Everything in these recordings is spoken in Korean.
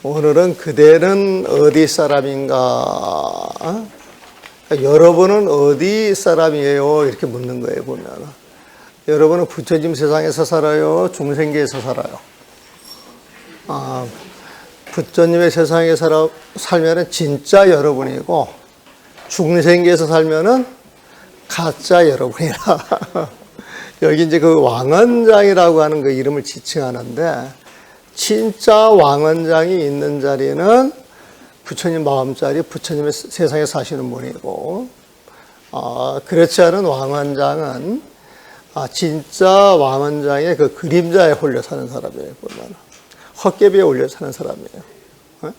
오늘은 그대는 어디 사람인가? 여러분은 어디 사람이에요? 이렇게 묻는 거예요, 보면. 여러분은 부처님 세상에서 살아요? 중생계에서 살아요? 부처님의 세상에 살면은 진짜 여러분이고, 중생계에서 살면은 가짜 여러분이라. 여기 이제 그 왕언장이라고 하는 그 이름을 지칭하는데, 진짜 왕언장이 있는 자리는 부처님 마음자리, 부처님의 세상에 사시는 분이고, 그렇지 않은 왕언장은 진짜 왕언장의 그 그림자에 홀려 사는 사람이에요, 보면. 헛개비에 올려 사는 사람이에요.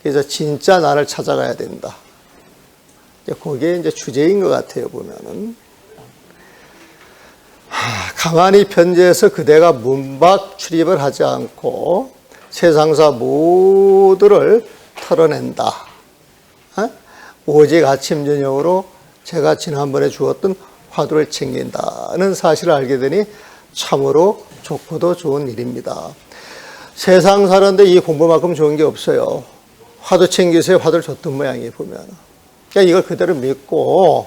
그래서 진짜 나를 찾아가야 된다. 그게 이제 주제인 것 같아요, 보면은. 가만히 편지해서 그대가 문박 출입을 하지 않고 세상사 모두를 털어낸다. 오직 아침 저녁으로 제가 지난번에 주었던 화두를 챙긴다는 사실을 알게 되니 참으로 좋고도 좋은 일입니다. 세상 사는데 이 공부만큼 좋은 게 없어요. 화두 챙기세요. 화두를 줬던 모양이에요, 보면. 그러니까 이걸 그대로 믿고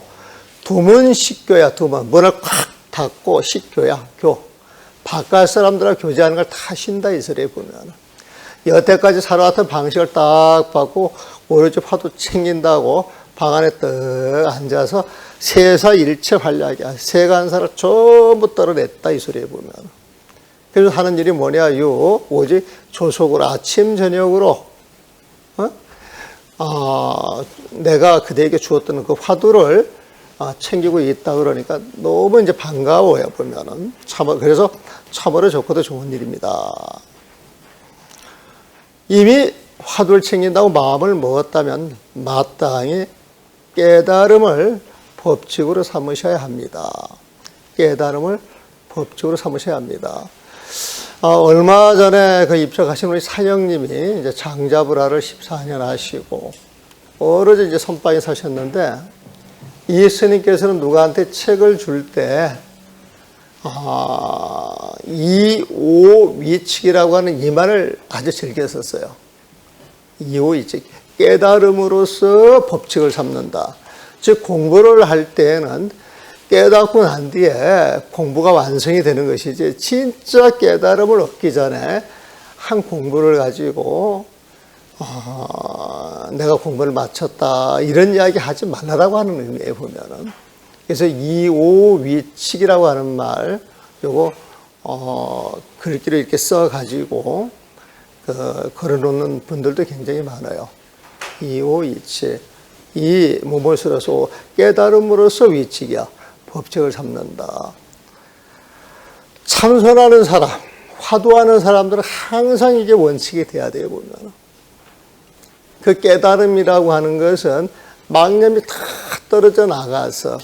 두문 식교야, 두문. 문을 콱 닫고 식교야, 교. 바깥 사람들하고 교제하는 걸 다 쉰다, 이 소리에 보면. 여태까지 살아왔던 방식을 딱 받고 오로지 화두 챙긴다고 방 안에 떡 앉아서 세사 일체 활약이 세간사를 전부 떨어냈다, 이 소리에 보면. 그래서 하는 일이 뭐냐요? 오직 조속으로 아침 저녁으로 내가 그대에게 주었던 그 화두를 챙기고 있다 그러니까 너무 이제 반가워요, 보면은. 그래서 참으로 좋고도 좋은 일입니다. 이미 화두를 챙긴다고 마음을 먹었다면 마땅히 깨달음을 법칙으로 삼으셔야 합니다. 깨달음을 법칙으로 삼으셔야 합니다. 얼마 전에 그 입적하신 우리 사형님이 이제 장자불화를 14년 하시고, 오로지 이제 선방에 사셨는데, 이 스님께서는 누구한테 책을 줄 때, 이오위칙이라고 하는 이 말을 아주 즐겼었어요. 이오위칙. 깨달음으로써 법칙을 삼는다. 즉, 공부를 할 때에는 깨닫고 난 뒤에 공부가 완성이 되는 것이지, 진짜 깨달음을 얻기 전에 한 공부를 가지고 내가 공부를 마쳤다 이런 이야기 하지 말라고 하는 의미에 보면은. 그래서 이오위칙이라고 하는 말 요거 글귀로 이렇게 써 가지고 걸어놓는 분들도 굉장히 많아요. 이오위칙. 이 무엇으로서 깨달음으로써 위칙이야. 법칙을 삼는다. 참선하는 사람, 화두하는 사람들은 항상 이게 원칙이 돼야 돼요, 보면. 그 깨달음이라고 하는 것은 망념이 다 떨어져 나가서,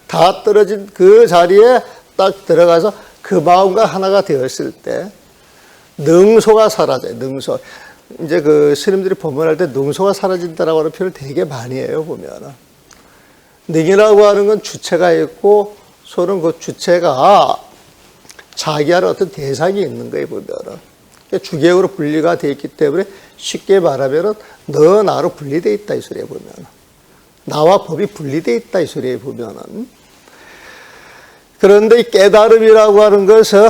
다 떨어진 그 자리에 딱 들어가서 그 마음과 하나가 되었을 때, 능소가 사라져요, 능소. 이제 그 스님들이 법문할 때 능소가 사라진다라고 하는 표현을 되게 많이 해요, 보면은. 능이라고 하는 건 주체가 있고, 소는 그 주체가 자기하는 어떤 대상이 있는 거예요, 보면은. 주객으로 분리가 되어 있기 때문에 쉽게 말하면은 너 나로 분리되어 있다, 이 소리에 보면은. 나와 법이 분리되어 있다, 이 소리에 보면은. 그런데 이 깨달음이라고 하는 것은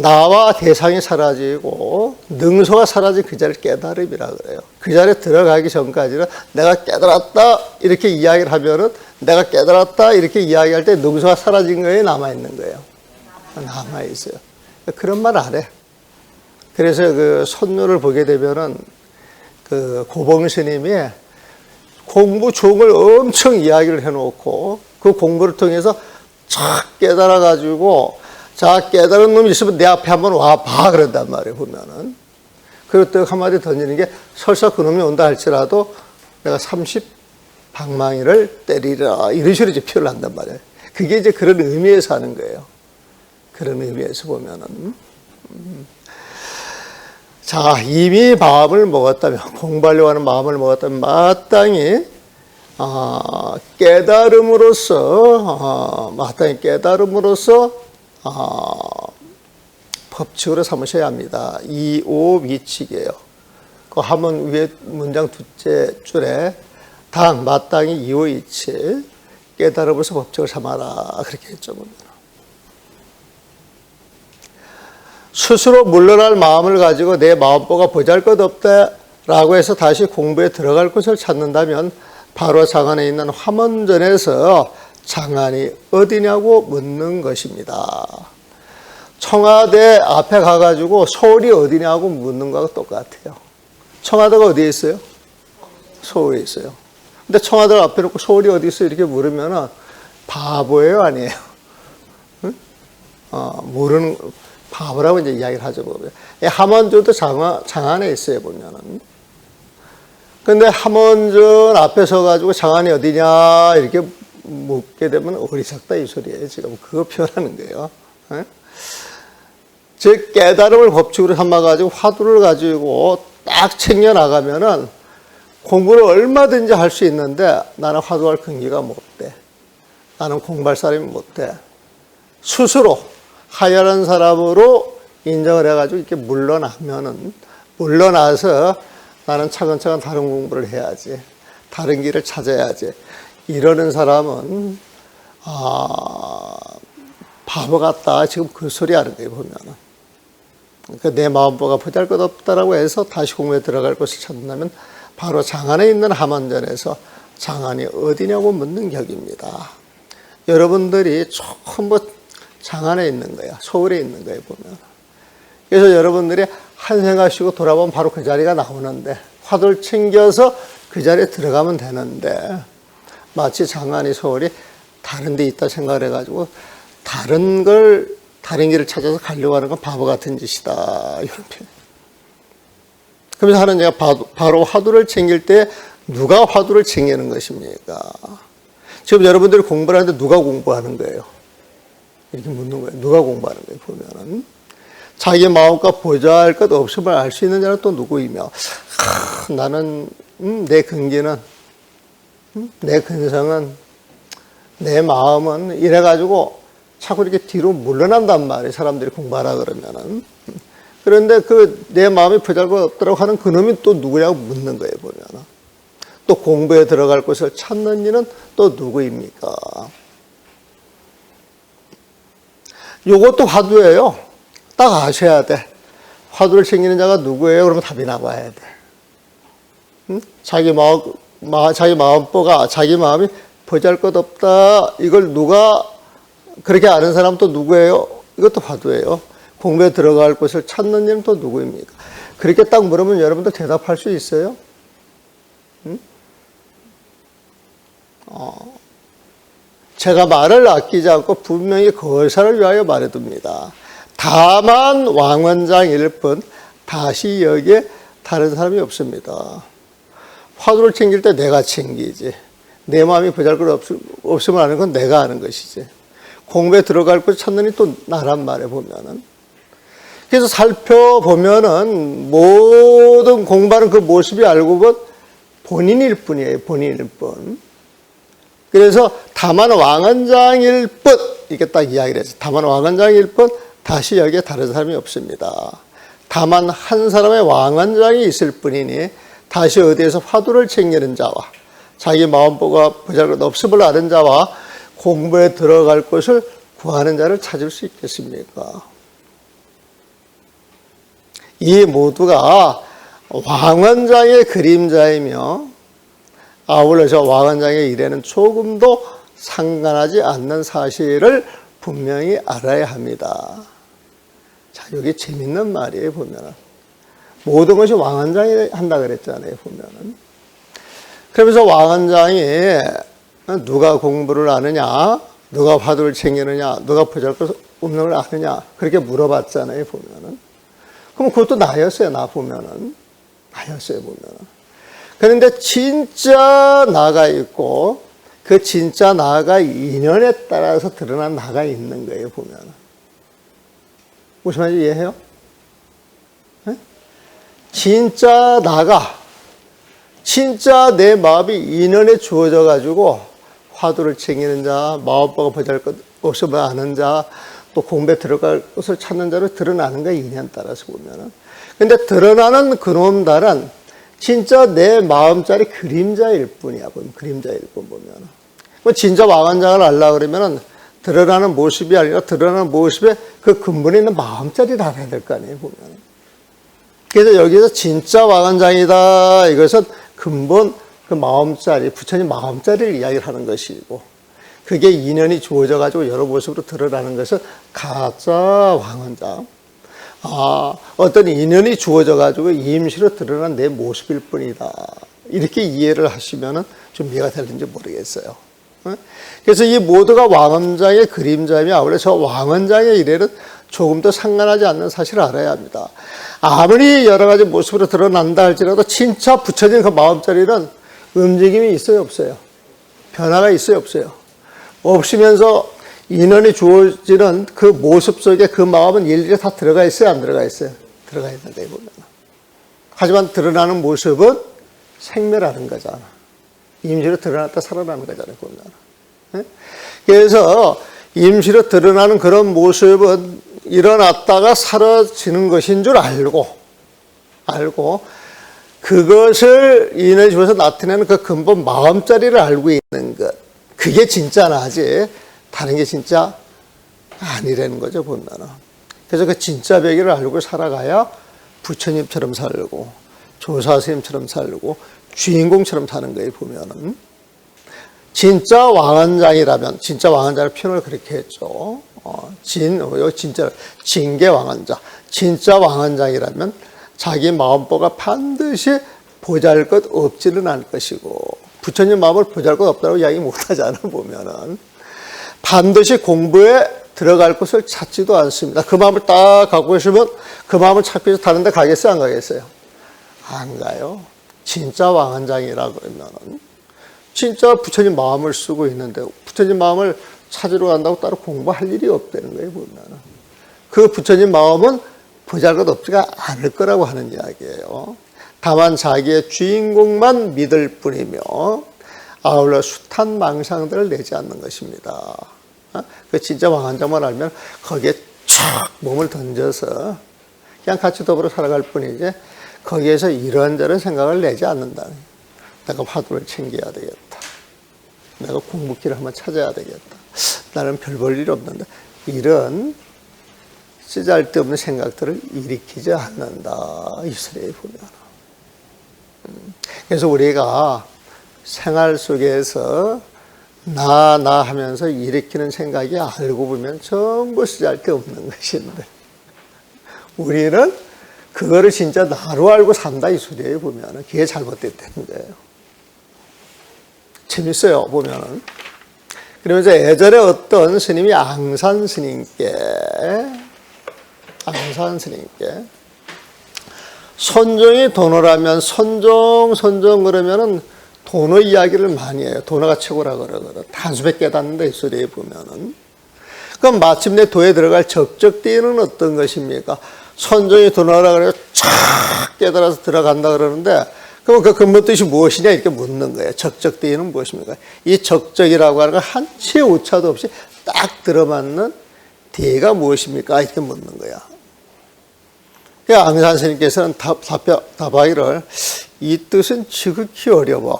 나와 대상이 사라지고 능소가 사라진 그 자리를 깨달음이라고 그래요. 그 자리에 들어가기 전까지는 내가 깨달았다 이렇게 이야기를 하면은, 내가 깨달았다 이렇게 이야기할 때 능소가 사라진 거에 남아있는 거예요. 남아있어요. 그런 말 안 해. 그래서 그 선율을 보게 되면은 그 고봉 스님이 공부 종을 엄청 이야기를 해놓고 그 공부를 통해서 쫙 깨달아가지고, 자, 깨달은 놈이 있으면 내 앞에 한번 와봐 그런단 말이에요, 보면은. 그리고 또 한마디 던지는 게, 설사 그 놈이 온다 할지라도 내가 30방망이를 때리라 이런 식으로 이제 표현을 한단 말이에요. 그게 이제 그런 의미에서 하는 거예요. 그런 의미에서 보면은. 자, 이미 마음을 먹었다면, 공부하려고 하는 마음을 먹었다면 마땅히 깨달음으로써 법칙으로 삼으셔야 합니다. 이오위칙이에요. 그 하면 위에 문장 둘째 줄에 당, 마땅히 이오이치 깨달음으로서 법칙을 삼아라. 그렇게 했죠. 보면. 스스로 물러날 마음을 가지고 내 마음보가 보잘것없다라고 해서 다시 공부에 들어갈 곳을 찾는다면 바로 장안에 있는 화문전에서 장안이 어디냐고 묻는 것입니다. 청와대 앞에 가가지고 서울이 어디냐고 묻는 거하고 똑같아요. 청와대가 어디에 있어요? 서울에 있어요. 근데 청와대를 앞에 놓고 서울이 어디 있어요? 이렇게 물으면 바보예요? 아니에요? 응? 모르는, 바보라고 이제 이야기를 하죠. 보면. 함원전도 장안에 있어요. 보면은. 근데 함원전 앞에 서가지고 장안이 어디냐? 이렇게 묻게 되면 어리석다 이 소리예요. 지금 그거 표현하는 거예요. 응? 즉, 깨달음을 법칙으로 삼아가지고 화두를 가지고 딱 챙겨나가면은 공부를 얼마든지 할 수 있는데 나는 화두할 근기가 못 돼. 나는 공부할 사람이 못 돼. 스스로 하연한 사람으로 인정을 해가지고 이렇게 물러나서 나는 차근차근 다른 공부를 해야지. 다른 길을 찾아야지. 이러는 사람은, 바보 같다. 지금 그 소리 하는 거예요, 보면은. 그러니까 내 마음보가 보잘것없다라고 해서 다시 공부에 들어갈 곳을 찾는다면 바로 장안에 있는 함원전에서 장안이 어디냐고 묻는 격입니다. 여러분들이 전부 장안에 있는 거야. 서울에 있는 거예요, 보면. 그래서 여러분들이 한 생각 쉬고 돌아보면 바로 그 자리가 나오는데 화두를 챙겨서 그 자리에 들어가면 되는데 마치 장안이 서울이 다른 데 있다 생각을 해가지고 다른 길을 찾아서 가려고 하는 건 바보 같은 짓이다. 이런 표현. 그러면서 하는 얘기가 바로 화두를 챙길 때 누가 화두를 챙기는 것입니까? 지금 여러분들이 공부를 하는데 누가 공부하는 거예요? 이렇게 묻는 거예요. 누가 공부하는 거예요? 보면은. 자기 마음과 보잘 것 없음을 알 수 있는 자는 또 누구이며, 나는, 내 근기는, 내 근성은, 내 마음은 이래가지고 자꾸 이렇게 뒤로 물러난단 말이에요. 사람들이 공부하라 그러면은. 그런데 내 마음이 보잘것없더라고 하는 그놈이 또 누구냐고 묻는 거예요, 보면은. 또 공부에 들어갈 곳을 찾는 이는 또 누구입니까? 요것도 화두예요. 딱 아셔야 돼. 화두를 챙기는 자가 누구예요? 그러면 답이 나와야 돼. 응? 자기 마음보가, 자기 마음이 보잘것없다. 이걸 누가 그렇게 아는 사람 또 누구예요? 이것도 화두예요. 공부에 들어갈 곳을 찾는 이는 또 누구입니까? 그렇게 딱 물으면 여러분들 대답할 수 있어요? 응? 제가 말을 아끼지 않고 분명히 거사를 위하여 말해둡니다. 다만 왕원장일 뿐 다시 여기에 다른 사람이 없습니다. 화두를 챙길 때 내가 챙기지. 내 마음이 보잘것 없으면 아는 건 내가 아는 것이지. 공부에 들어갈 곳 찾는 이 또 나란 말에 보면은. 그래서 살펴보면은 모든 공부하는 그 모습이 알고 보면 본인일 뿐이에요. 본인일 뿐. 그래서 다만 왕원장일 뿐 이렇게 딱 이야기를 했어요. 다만 왕원장일 뿐 다시 여기에 다른 사람이 없습니다. 다만 한 사람의 왕원장이 있을 뿐이니 다시 어디에서 화두를 챙기는 자와 자기 마음보가 보잘것 없음을 아는 자와 공부에 들어갈 곳을 구하는 자를 찾을 수 있겠습니까? 이 모두가 왕원장의 그림자이며 아울러 저 왕원장의 일에는 조금도 상관하지 않는 사실을 분명히 알아야 합니다. 자, 여기 재밌는 말이에요, 보면은. 모든 것이 왕원장이 한다 그랬잖아요, 보면은. 그러면서 왕원장이 누가 공부를 아느냐, 누가 화두를 챙기느냐, 누가 보잘것 없는 걸 아느냐, 그렇게 물어봤잖아요, 보면은. 그럼 그것도 나였어요, 나 보면은. 나였어요, 보면은. 그런데 진짜 나가 있고 그 진짜 나가 인연에 따라서 드러난 나가 있는 거예요, 보면. 무슨 말인지 이해해요? 네? 진짜 나가, 진짜 내 마음이 인연에 주어져 가지고 화두를 챙기는 자, 마음보가 보잘것 없음을 아는 자, 또 공부에 들어갈 것을 찾는 자로 드러나는 거예요, 인연 따라서 보면은. 근데 드러나는 그놈들은 진짜 내 마음짜리 그림자일 뿐이야. 보면 그림자일 뿐 보면. 뭐 진짜 왕한장을 알라 그러면은 드러나는 모습이 아니라 드러나는 모습에 그 근본에 있는 마음짜리를 알아야 될 거 아니에요, 보면. 그래서 여기서 진짜 왕한장이다. 이것은 근본 그 마음짜리, 부처님 마음짜리를 이야기를 하는 것이고, 그게 인연이 주어져 가지고 여러 모습으로 드러나는 것은 가짜 왕한장. 어떤 인연이 주어져 가지고 임시로 드러난 내 모습일 뿐이다. 이렇게 이해를 하시면은 좀 이해가 되는지 모르겠어요. 그래서 이 모두가 왕한장의 그림자이며 아무래도 저 왕한장의 일에는 조금 더 상관하지 않는 사실을 알아야 합니다. 아무리 여러 가지 모습으로 드러난다 할지라도 진짜 부처진 그 마음자리는 움직임이 있어요, 없어요? 변화가 있어요, 없어요? 없으면서 인연이 주어지는 그 모습 속에 그 마음은 일일이 다 들어가 있어요, 안 들어가 있어요? 들어가 있는데 보면. 하지만 드러나는 모습은 생멸하는 거잖아. 임시로 드러났다 살아나는 거잖아요, 보면. 그래서 임시로 드러나는 그런 모습은 일어났다가 사라지는 것인 줄 알고 그것을 인해 주어서 나타내는 그 근본 마음자리를 알고 있는 것. 그게 진짜나지 다른 게 진짜 아니라는 거죠, 보면은. 그래서 그 진짜 배경을 알고 살아가야 부처님처럼 살고 조사스님처럼 살고 주인공처럼 사는 거예요, 보면은. 진짜 왕한장이라면, 진짜 왕한장을 표현을 그렇게 했죠. 여기 진짜, 진계 왕한장. 진짜 왕한장이라면 자기 마음보가 반드시 보잘 것 없지는 않을 것이고, 부처님 마음을 보잘 것 없다고 이야기 못 하잖아, 보면은. 반드시 공부에 들어갈 곳을 찾지도 않습니다. 그 마음을 딱 갖고 있으면 그 마음을 찾기 위해서 다른 데 가겠어요, 안 가겠어요? 안 가요. 진짜 왕한장이라 그러면은 진짜 부처님 마음을 쓰고 있는데 부처님 마음을 찾으러 간다고 따로 공부할 일이 없다는 거예요, 보면은. 그 부처님 마음은 보잘것 없지가 않을 거라고 하는 이야기예요. 다만 자기의 주인공만 믿을 뿐이며 아울러 숱한 망상들을 내지 않는 것입니다. 그 진짜 왕한장만 알면 거기에 촥 몸을 던져서 그냥 같이 더불어 살아갈 뿐이지 거기에서 이런저런 생각을 내지 않는다. 내가 화두를 챙겨야 되겠다. 내가 공부길을 한번 찾아야 되겠다. 나는 별 볼 일 없는데 이런 쓰잘데없는 생각들을 일으키지 않는다. 이스라엘 보면. 그래서 우리가 생활 속에서 나 하면서 일으키는 생각이 알고 보면 전부 쓰잘데없는 것인데 우리는 그거를 진짜 나로 알고 산다 이 소리예요, 보면은. 그게 잘못됐다는 거예요. 재밌어요, 보면은. 그러면서 예전에 어떤 스님이 앙산 스님께 선종이 도노라면 선종 그러면은 도노 이야기를 많이 해요. 도노가 최고라 그러거든. 단숨에 깨닫는다 이 소리에 보면은. 그럼 마침내 도에 들어갈 적적대는 어떤 것입니까? 선종이 도노라 그래서 촥 깨달아서 들어간다 그러는데 그럼 그 근본 뜻이 무엇이냐 이렇게 묻는 거예요. 적적대는 무엇입니까? 이 적적이라고 하는 건 한치의 오차도 없이 딱 들어맞는 대가 무엇입니까? 이렇게 묻는 거야. 앙산 스님께서는 답하기를 이 뜻은 지극히 어려워.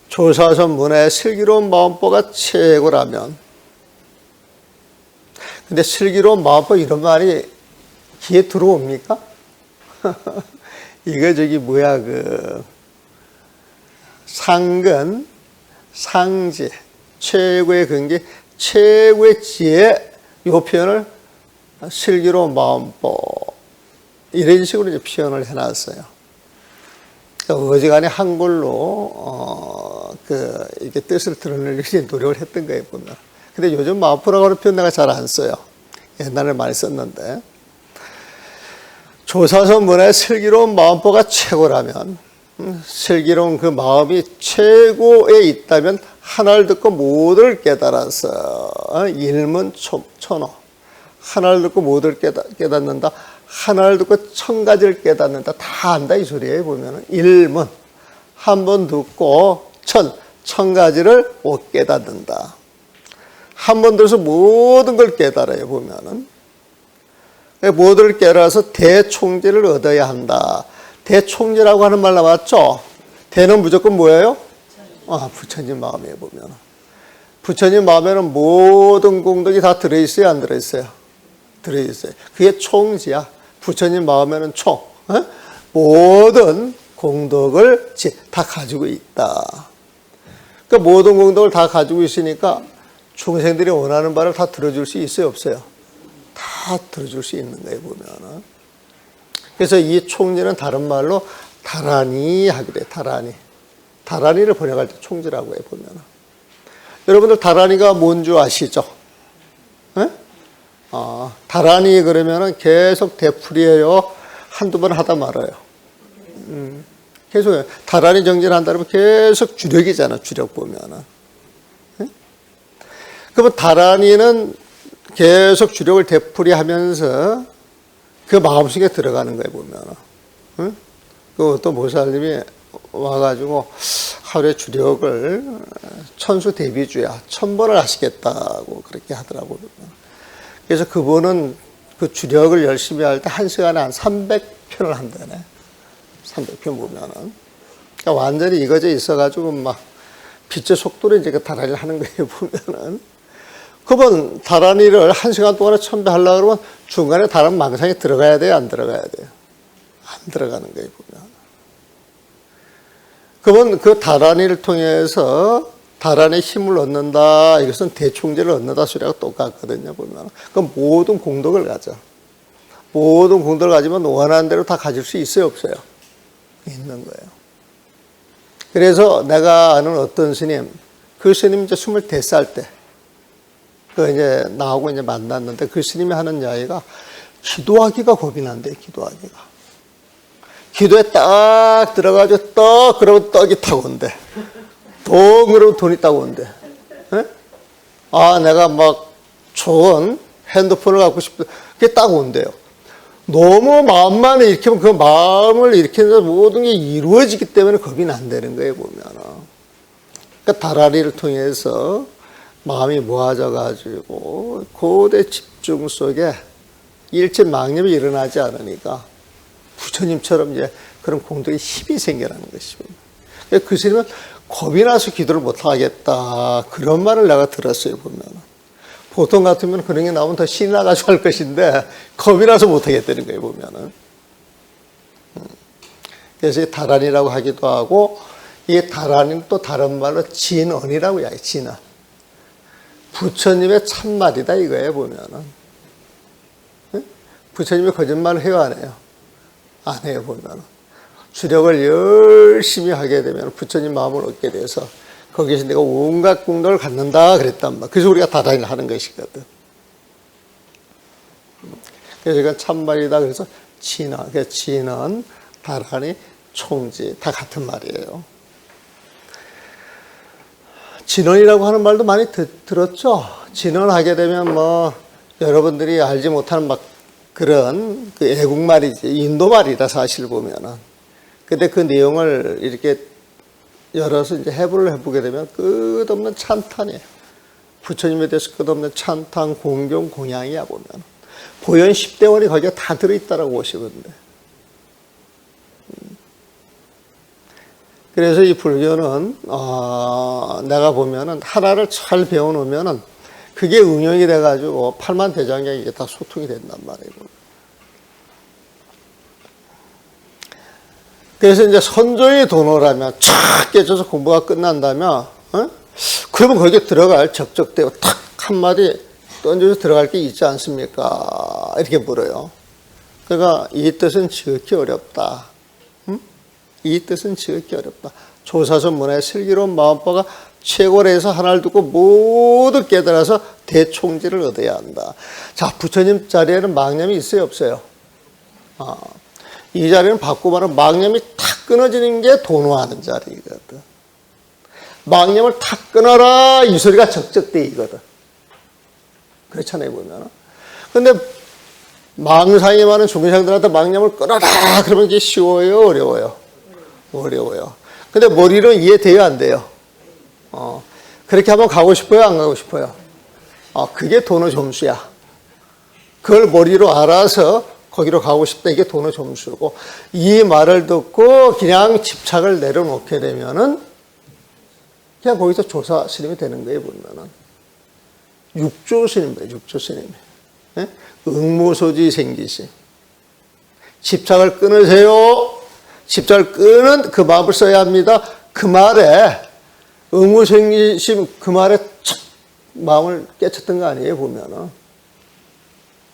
조사선 문화의 슬기로운 마음보가 최고라면. 근데 슬기로운 마음보 이런 말이 귀에 들어옵니까? 이거 상근, 상지, 최고의 근기, 최고의 지혜, 이 표현을 슬기로운 마음보 이런 식으로 이제 표현을 해놨어요. 그러니까 어지간히 한글로 이렇게 뜻을 드러내려고 노력을 했던 거예요, 보면. 근데 요즘 마음보라고 하는 표현 내가 잘 안 써요. 옛날에 많이 썼는데. 조사선 문화의 슬기로운 마음보가 최고라면, 슬기로운 그 마음이 최고에 있다면 하나를 듣고 모두를 깨달아서 일문천호, 하나를 듣고 모두를 깨닫는다. 하나를 듣고 천 가지를 깨닫는다. 다 안다 이 소리예요, 보면은. 일문, 한 번 듣고 천 가지를 못 깨닫는다. 한 번 들어서 모든 걸 깨달아요, 보면은. 모두를 깨달아서 대총재를 얻어야 한다. 대총재라고 하는 말 나왔죠? 대는 무조건 뭐예요? 부처님 마음에 보면. 부처님 마음에는 모든 공덕이 다 들어있어요, 안 들어있어요? 들어있어요. 그게 총지야. 부처님 마음에는 총. 모든 공덕을 다 가지고 있다. 그러니까 모든 공덕을 다 가지고 있으니까 중생들이 원하는 바를 다 들어줄 수 있어요, 없어요? 다 들어줄 수 있는 거예요, 보면은. 그래서 이 총지는 다른 말로 다라니 하기로 해요, 다라니. 다라니를 번역할 때 총지라고 해요, 보면은. 여러분들 다라니가 뭔 줄 아시죠? 다라니 그러면은 계속 되풀이해요. 한두 번 하다 말아요. 계속 다라니 정진한다면 계속 주력이잖아, 주력 보면은. 그러면 다라니는 계속 주력을 되풀이하면서 그 마음속에 들어가는 거예요, 보면은. 그 어떤 보살님이 와가지고 하루에 주력을 천수 대비주야 1000번을 하시겠다고 그렇게 하더라고요. 그래서 그분은 그 주력을 열심히 할 때 1시간에 한 300편을 한다네. 300편 보면은. 그러니까 완전히 이거져 있어가지고 막 빛의 속도로 이제 그 다라니를 하는 거예요, 보면은. 그분 다라니를 1시간 동안에 1000배 하려고 그러면 중간에 다른 망상에 들어가야 돼요, 안 들어가야 돼요? 안 들어가는 거예요, 보면. 그러면 그 다라니를 통해서 다란에 힘을 얻는다. 이것은 대총재를 얻는다 소리하고 똑같거든요, 보면. 그럼 모든 공덕을 가져. 모든 공덕을 가지면 원하는 대로 다 가질 수 있어요, 없어요? 있는 거예요. 그래서 내가 아는 어떤 스님, 그 스님 이제 24살 때, 그 이제 나하고 이제 만났는데 그 스님이 하는 이야기가 기도하기가 겁이 난대요, 기도하기가. 기도에 딱 들어가지고 떡, 그러면 떡이 타고 온대. 돈, 그러면 돈이 타고 온대. 내가 막 좋은 핸드폰을 갖고 싶다. 그게 딱 온대요. 너무 마음만 일으키면 그 마음을 일으키면서 모든 게 이루어지기 때문에 겁이 난다는 거예요, 보면은. 그러니까 다라리를 통해서 마음이 모아져가지고 고대 집중 속에 일체 망념이 일어나지 않으니까 부처님처럼 이제 그런 공덕의 힘이 생겨나는 것입니다. 그 스님은 겁이 나서 기도를 못 하겠다. 그런 말을 내가 들었어요, 보면. 보통 같으면 그런 게 나오면 더 신이 나가지고 할 것인데, 겁이 나서 못 하겠다는 거예요, 보면은. 그래서 다란이라고 하기도 하고, 이 다란이는 또 다른 말로 진언이라고 해요, 진언. 부처님의 참말이다, 이거예요, 보면은. 부처님이 거짓말을 해요, 안 해요? 안 해요, 보면은. 주력을 열심히 하게 되면 부처님 마음을 얻게 돼서 거기에서 내가 온갖 공덕을 갖는다 그랬단 말이야. 그래서 우리가 다단을 하는 것이거든. 그래서 이건 참말이다. 그래서 진언, 진언, 다란이, 총지 다 같은 말이에요. 진언이라고 하는 말도 많이 들었죠. 진언하게 되면 뭐 여러분들이 알지 못하는 막 그런 그 애국말이지, 인도말이다 사실 보면은. 근데 그 내용을 이렇게 열어서 이제 해부를 해보게 되면 끝없는 찬탄이에요. 부처님에 대해서 끝없는 찬탄, 공경, 공양이야, 보면. 보현 10대원이 거기에 다 들어있다라고 보시면 돼. 그래서 이 불교는, 내가 보면은 하나를 잘 배워놓으면은 그게 응용이 돼가지고 팔만대장경이 이게 다 소통이 된단 말이에요. 그래서 이제 선조의 도노라면 착 깨져서 공부가 끝난다면, 그러면 거기에 들어갈 적적대고 탁 한마디 던져서 들어갈 게 있지 않습니까? 이렇게 물어요. 그러니까 이 뜻은 지극히 어렵다. 이 뜻은 지극히 어렵다. 조사선 문화의 슬기로운 마음바가 최고래서 하나를 두고 모두 깨달아서 대총지를 얻어야 한다. 자, 부처님 자리에는 망념이 있어요, 없어요? 이 자리는 바꾸고 말하면 망념이 탁 끊어지는 게 도노하는 자리거든. 망념을 탁 끊어라, 이 소리가 적적대이거든. 그렇잖아요, 보면. 근데 망상이 많은 중생들한테 망념을 끊어라, 그러면 이게 쉬워요, 어려워요? 어려워요. 근데 머리로 이해돼요, 안 돼요? 그렇게 한번 가고 싶어요, 안 가고 싶어요? 그게 도노 점수야. 그걸 머리로 알아서 거기로 가고 싶다. 이게 돈의 점수고, 이 말을 듣고 그냥 집착을 내려놓게 되면은 그냥 거기서 조사 스님이 되는 거예요. 보면은 육조 스님이에요. 육조 스님. 예? 응무소지 생기시. 집착을 끊으세요. 집착을 끄는 그 마음을 써야 합니다. 그 말에 응무생기심, 그 말에 착 마음을 깨쳤던 거 아니에요. 보면은.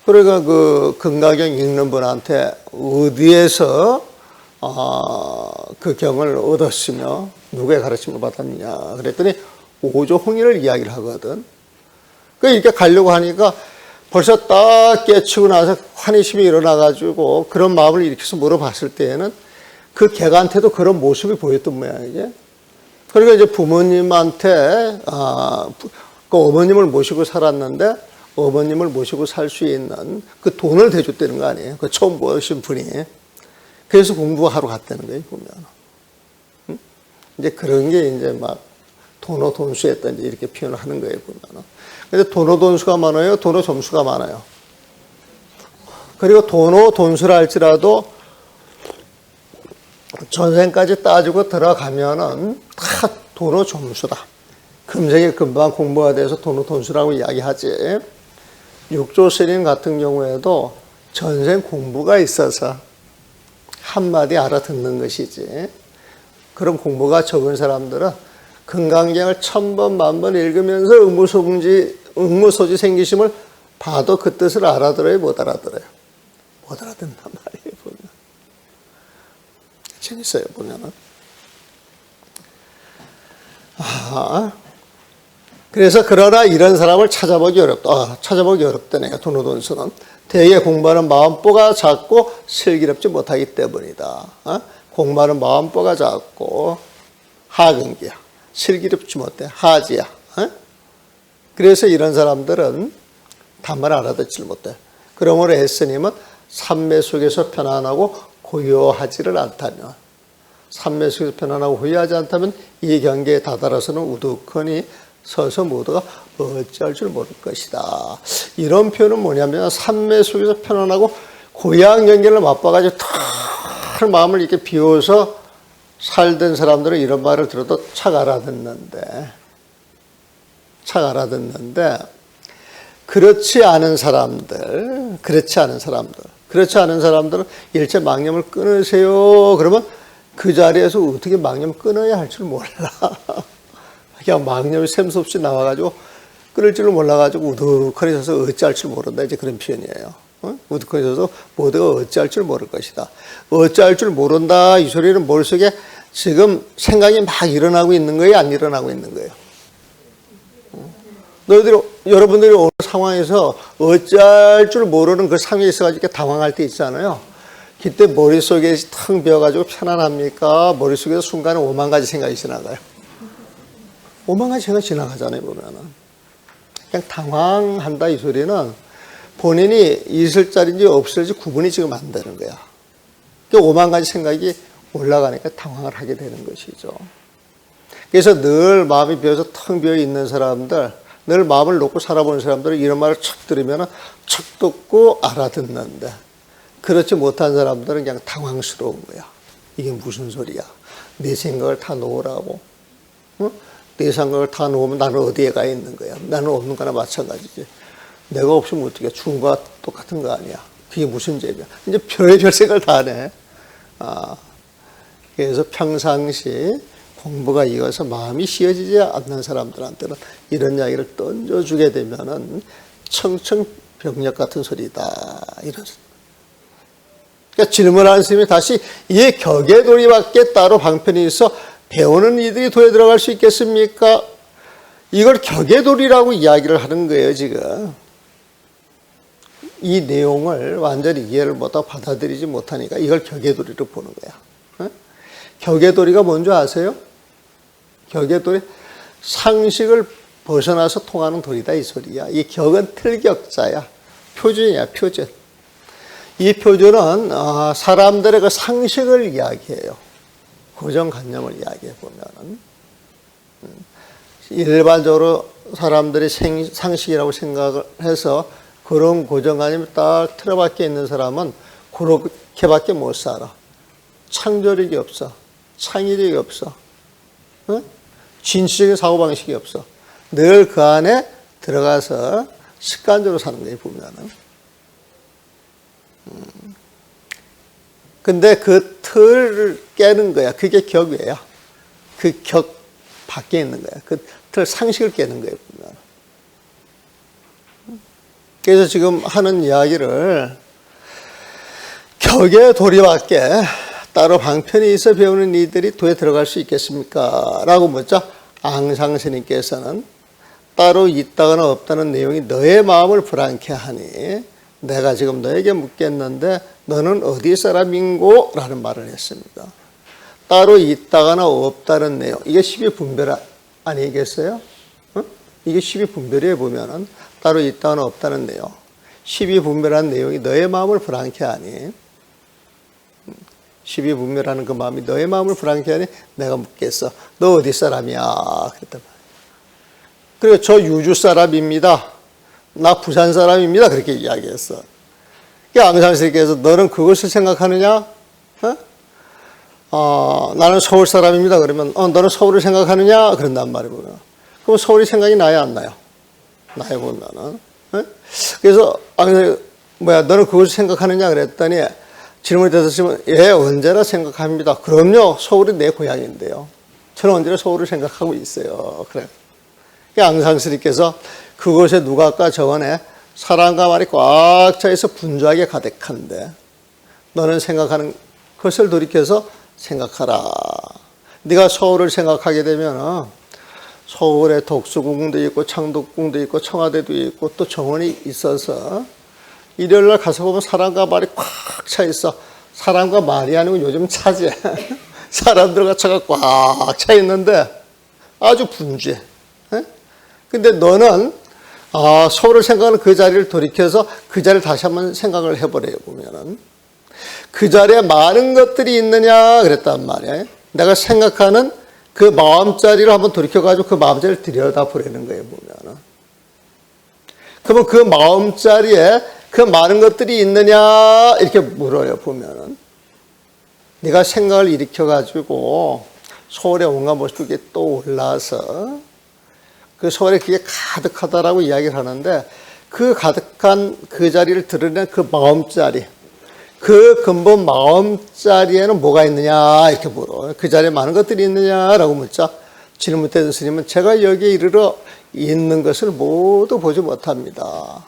그러니까 그 금강경 읽는 분한테 어디에서 그 경을 얻었으며 누구의 가르침을 받았느냐 그랬더니 오조홍일을 이야기를 하거든. 그 이렇게 가려고 하니까 벌써 딱 깨치고 나서 환희심이 일어나가지고 그런 마음을 일으켜서 물어봤을 때에는 그 개한테도 그런 모습이 보였던 모양이지. 그러니까 이제 부모님한테 그 어머님을 모시고 살았는데 어머님을 모시고 살 수 있는 그 돈을 대줬다는 거 아니에요. 그 처음 보신 분이. 그래서 공부하러 갔다는 거예요, 보면. 응? 이제 그런 게 이제 막 도노돈수했다 이제 이렇게 표현을 하는 거예요, 보면. 근데 도노돈수가 많아요, 도노점수가 많아요. 그리고 도노돈수라 할지라도 전생까지 따지고 들어가면은 다 도노점수다. 금생에 금방 공부가 돼서 도노돈수라고 이야기하지. 육조스님 같은 경우에도 전생 공부가 있어서 한마디 알아듣는 것이지. 그런 공부가 적은 사람들은 금강경을 1000번, 10,000번 읽으면서 응무소지 생기심을 봐도 그 뜻을 알아들어요, 못 알아들어요? 못 알아듣는단 말이에요, 보면. 재밌어요, 보면은. 그래서 그러나 이런 사람을 찾아보기 어렵다. 찾아보기 어렵다네요. 도노돈수는. 대개 공부하는 마음보가 작고 슬기롭지 못하기 때문이다. 공부하는 마음보가 작고 하근기야. 슬기롭지 못해. 하지야. 그래서 이런 사람들은 단말 알아듣질 못해. 그러므로 예수님은 삼매 속에서 편안하고 고요하지를 않다면, 삼매 속에서 편안하고 고요하지 않다면 이 경계에 다다라서는 우두커니 서서 모두가 어찌할 줄 모를 것이다. 이런 표현은 뭐냐면 삼매 속에서 편안하고 고요한 경계를 맛봐가지고 탁 마음을 이렇게 비워서 살던 사람들은 이런 말을 들어도 착 알아듣는데 그렇지 않은 사람들은 일체 망념을 끊으세요. 그러면 그 자리에서 어떻게 망념을 끊어야 할 줄 몰라. 그냥 망념이 샘수 없이 나와가지고 끊을 줄을 몰라가지고 우두커니 서서 어찌할 줄 모른다. 이제 그런 표현이에요. 우두커니 서서 모두가 어찌할 줄 모를 것이다. 어찌할 줄 모른다. 이 소리는 머릿속에 지금 생각이 막 일어나고 있는 거예요? 안 일어나고 있는 거예요? 여러분들이 어느 상황에서 어찌할 줄 모르는 그 상황에 있어가지고 이렇게 당황할 때 있잖아요. 그때 머릿속에 텅 비어가지고 편안합니까? 머릿속에서 순간에 5만 가지 생각이 지나가요. 5만 가지 생각이 지나가잖아요, 보면은. 그냥 당황한다, 이 소리는 본인이 있을 자리인지 없을지 구분이 지금 안 되는 거야. 그 5만 가지 생각이 올라가니까 당황을 하게 되는 것이죠. 그래서 늘 마음이 비어서 텅 비어 있는 사람들, 늘 마음을 놓고 살아보는 사람들은 이런 말을 척 들으면 척 듣고 알아듣는데, 그렇지 못한 사람들은 그냥 당황스러운 거야. 이게 무슨 소리야? 내 생각을 다 놓으라고. 응? 내 생각을 다 놓으면 나는 어디에 가 있는 거야? 나는 없는 거나 마찬가지지. 내가 없으면 어떻게 죽은 거와 똑같은 거 아니야? 그게 무슨 죄야? 이제 별의별 생각을 다 하네. 그래서 평상시 공부가 이어서 마음이 쉬어지지 않는 사람들한테는 이런 이야기를 던져주게 되면은 청청병력 같은 소리다. 이런. 그러니까 질문하는 스님이 다시 이 격의도리밖에 따로 방편이 있어 배우는 이들이 도에 들어갈 수 있겠습니까? 이걸 격의도리라고 이야기를 하는 거예요, 지금. 이 내용을 완전히 이해를 못하고 받아들이지 못하니까 이걸 격의도리로 보는 거야. 격의도리가 뭔지 아세요? 격의도리, 상식을 벗어나서 통하는 도리다, 이 소리야. 이 격은 틀격자야. 표준이야, 표준. 이 표준은 사람들의 그 상식을 이야기해요. 고정관념을 이야기해 보면은. 일반적으로 사람들이 상식이라고 생각을 해서 그런 고정관념이 딱 틀어박혀 있는 사람은 그렇게밖에 못 살아. 창조력이 없어. 창의력이 없어. 어? 진취적인 사고방식이 없어. 늘 그 안에 들어가서 습관적으로 사는 거예요, 보면은. 근데 그 틀을 깨는 거야. 그게 격이에요. 그 격 밖에 있는 거야. 그 틀 상식을 깨는 거예요, 보면. 그래서 지금 하는 이야기를 격의 도리 밖에 따로 방편이 있어 배우는 이들이 도에 들어갈 수 있겠습니까? 라고 묻자 앙상 스님께서는 따로 있다거나 없다는 내용이 너의 마음을 불안케 하니 내가 지금 너에게 묻겠는데 너는 어디 사람인고? 라는 말을 했습니다. 따로 있다거나 없다는 내용, 이게 12분별 아니겠어요? 어? 이게 12분별이에요, 보면은. 따로 있다거나 없다는 내용. 12분별한 내용이 너의 마음을 불안케 하니 12분별하는 그 마음이 너의 마음을 불안케 하니 내가 묻겠어. 너 어디 사람이야? 그랬단 말이에요. 그리고 저 유주 사람입니다. 나 부산 사람입니다. 그렇게 이야기했어. 앙상스님께서 너는 그것을 생각하느냐? 나는 서울 사람입니다. 그러면 너는 서울을 생각하느냐? 그런단 말이에요. 그럼 서울이 생각이 나요, 안 나요? 나요, 보면은. 그래서 너는 그것을 생각하느냐? 그랬더니 질문이 대답했으면 예, 언제나 생각합니다. 그럼요, 서울이 내 고향인데요. 저는 언제나 서울을 생각하고 있어요. 그래. 앙상스님께서 그곳에 누가 아까 저번에 사랑과 말이 꽉 차있어 분주하게 가득한데 너는 생각하는 것을 돌이켜서 생각하라. 네가 서울을 생각하게 되면 서울에 독수궁도 있고 창덕궁도 있고 청와대도 있고 또 정원이 있어서 일요일날 가서 보면 사람과 말이 꽉 차 있어. 사람과 말이 아니고 요즘 차지. 사람들과 차가 꽉 차 있는데 아주 분주해. 근데 너는 서울을 생각하는 그 자리를 돌이켜서 그 자리를 다시 한번 생각을 해보래요, 보면은. 그 자리에 많은 것들이 있느냐 그랬단 말이에요. 내가 생각하는 그 마음자리를 한번 돌이켜가지고 그 마음자리를 들여다보라는 거예요, 보면은. 그러면 그 마음자리에 그 많은 것들이 있느냐 이렇게 물어요, 보면은. 네가 생각을 일으켜가지고 서울의 온갖 모습이 또 올라와서 그 서울에 그게 가득하다라고 이야기를 하는데 그 가득한 그 자리를 드러낸 그 마음자리, 그 근본 마음자리에는 뭐가 있느냐 이렇게 물어. 그 자리에 많은 것들이 있느냐라고 묻자 질문했던 스님은 제가 여기에 이르러 있는 것을 모두 보지 못합니다.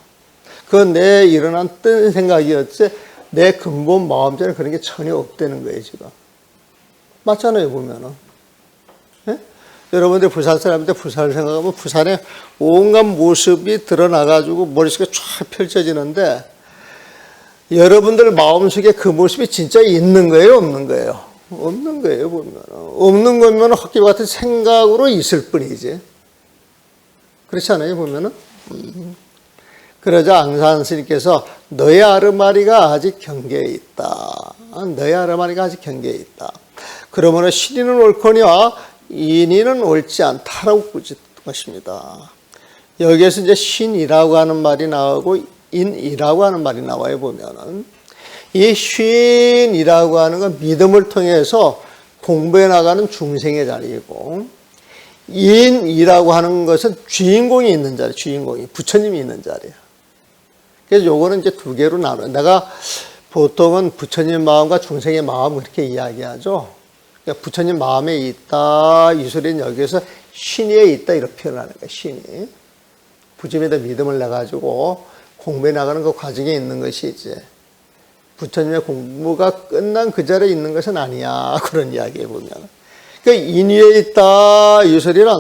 그건 내 일어난 뜬 생각이었지 내 근본 마음자리는 그런 게 전혀 없다는 거예요, 지금. 맞잖아요, 보면은. 여러분들 부산 사람인데 부산을 생각하면 부산의 온갖 모습이 드러나가지고 머릿속에 쫙 펼쳐지는데 여러분들 마음속에 그 모습이 진짜 있는 거예요, 없는 거예요? 없는 거예요, 보면. 없는 거면 헛개 같은 생각으로 있을 뿐이지. 그렇지 않아요, 보면은? 그러자 앙산 스님께서 너의 아르마리가 아직 경계에 있다. 너의 아르마리가 아직 경계에 있다. 그러므로 신인은 옳거니와 인인은 옳지 않다라고 꾸짖은 것입니다. 여기에서 이제 신이라고 하는 말이 나오고 인이라고 하는 말이 나와요, 보면은. 이 신이라고 하는 건 믿음을 통해서 공부해 나가는 중생의 자리이고, 인이라고 하는 것은 주인공이 있는 자리, 주인공이, 부처님이 있는 자리야. 그래서 요거는 이제 두 개로 나눠요. 내가 보통은 부처님 마음과 중생의 마음 이렇게 이야기하죠. 그러니까 부처님 마음에 있다, 이 소리는 여기에서 신이에 있다, 이렇게 표현하는 거예요, 신이. 부처님에다 믿음을 내가지고 공부해 나가는 그 과정에 있는 것이 이제 부처님의 공부가 끝난 그 자리에 있는 것은 아니야. 그런 이야기에 보면. 그러니까 인위에 있다, 이 소리는